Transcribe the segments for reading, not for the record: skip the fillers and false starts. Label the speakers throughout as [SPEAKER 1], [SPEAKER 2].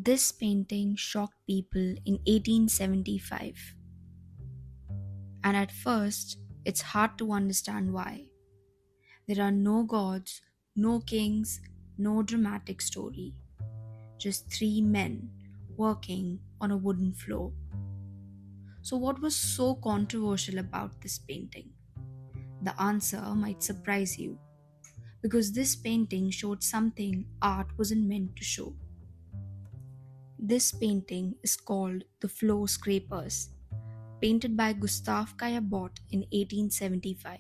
[SPEAKER 1] This painting shocked people in 1875, and at first, it's hard to understand why. There are no gods, no kings, no dramatic story, just three men working on a wooden floor. So, what was so controversial about this painting? The answer might surprise you because this painting showed something art wasn't meant to show. This painting is called The Floor Scrapers, painted by Gustave Caillebotte in 1875.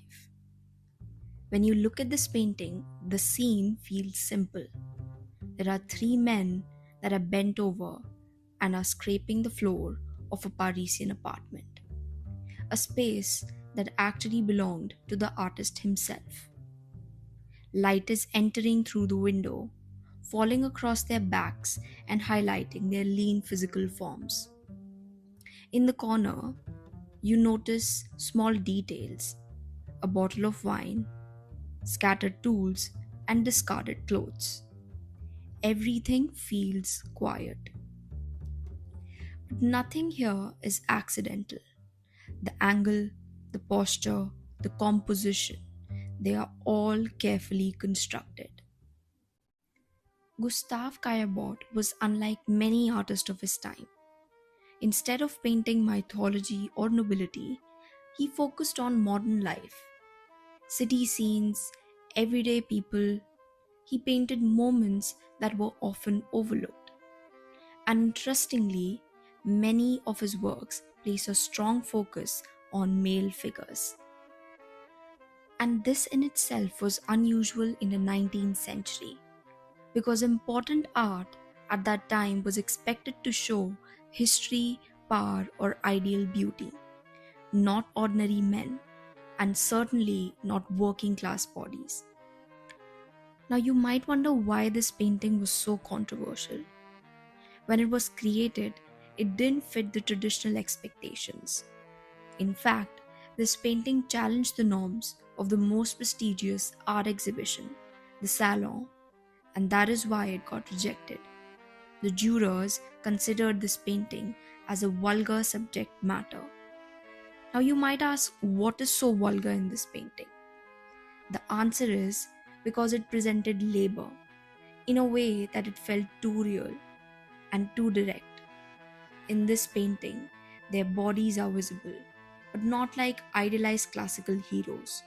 [SPEAKER 1] When you look at this painting, the scene feels simple. There are three men that are bent over and are scraping the floor of a Parisian apartment, a space that actually belonged to the artist himself. Light is entering through the window, falling across their backs and highlighting their lean physical forms. In the corner, you notice small details: a bottle of wine, scattered tools, and discarded clothes. Everything feels quiet. But nothing here is accidental. The angle, the posture, the composition, they are all carefully constructed. Gustave Caillebotte was unlike many artists of his time. Instead of painting mythology or nobility, he focused on modern life, city scenes, everyday people. He painted moments that were often overlooked. And interestingly, many of his works place a strong focus on male figures. And this in itself was unusual in the 19th century, because important art at that time was expected to show history, power, or ideal beauty, not ordinary men, and certainly not working class bodies. Now, you might wonder why this painting was so controversial. When it was created, it didn't fit the traditional expectations. In fact, this painting challenged the norms of the most prestigious art exhibition, the Salon, and that is why it got rejected. The jurors considered this painting as a vulgar subject matter. Now, you might ask, what is so vulgar in this painting? The answer is because it presented labor in a way that it felt too real and too direct. In this painting, their bodies are visible, but not like idealized classical heroes.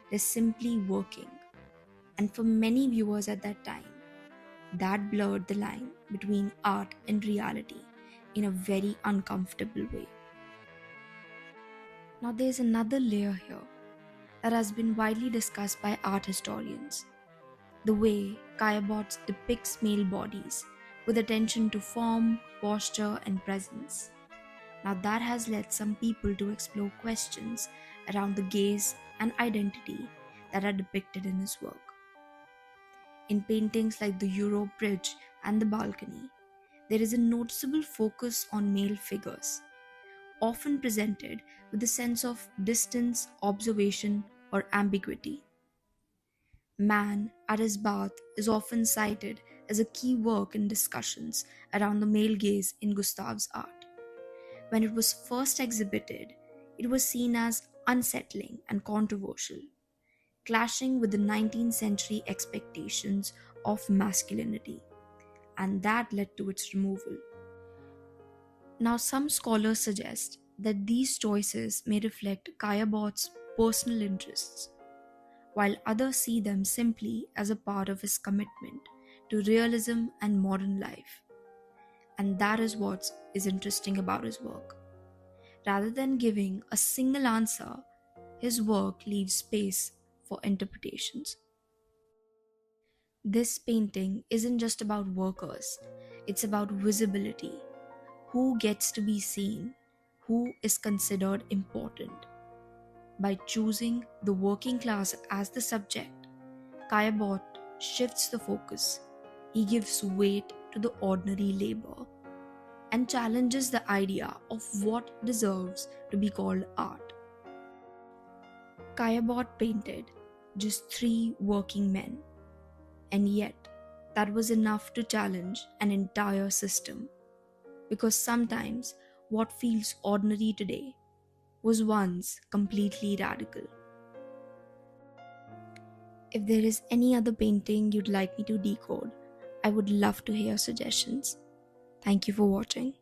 [SPEAKER 1] They're simply working. And for many viewers at that time, that blurred the line between art and reality in a very uncomfortable way. Now, there's another layer here that has been widely discussed by art historians: the way Caillebotte depicts male bodies with attention to form, posture, and presence. Now, that has led some people to explore questions around the gaze and identity that are depicted in his work. In paintings like the Europe Bridge and the balcony, there is a noticeable focus on male figures, often presented with a sense of distance, observation, or ambiguity. Man at his bath is often cited as a key work in discussions around the male gaze in Gustave's art. When it was first exhibited, it was seen as unsettling and controversial, clashing with the 19th century expectations of masculinity, and that led to its removal. Now, some scholars suggest that these choices may reflect Caillebotte's personal interests, while others see them simply as a part of his commitment to realism and modern life. And that is what is interesting about his work. Rather than giving a single answer, his work leaves space for interpretations. This painting isn't just about workers, it's about visibility. Who gets to be seen? Who is considered important? By choosing the working class as the subject, Caillebotte shifts the focus. He gives weight to the ordinary labor and challenges the idea of what deserves to be called art. Caillebotte painted just three working men, and yet that was enough to challenge an entire system. Because sometimes what feels ordinary today was once completely radical. If there is any other painting you'd like me to decode, I would love to hear suggestions. Thank you for watching.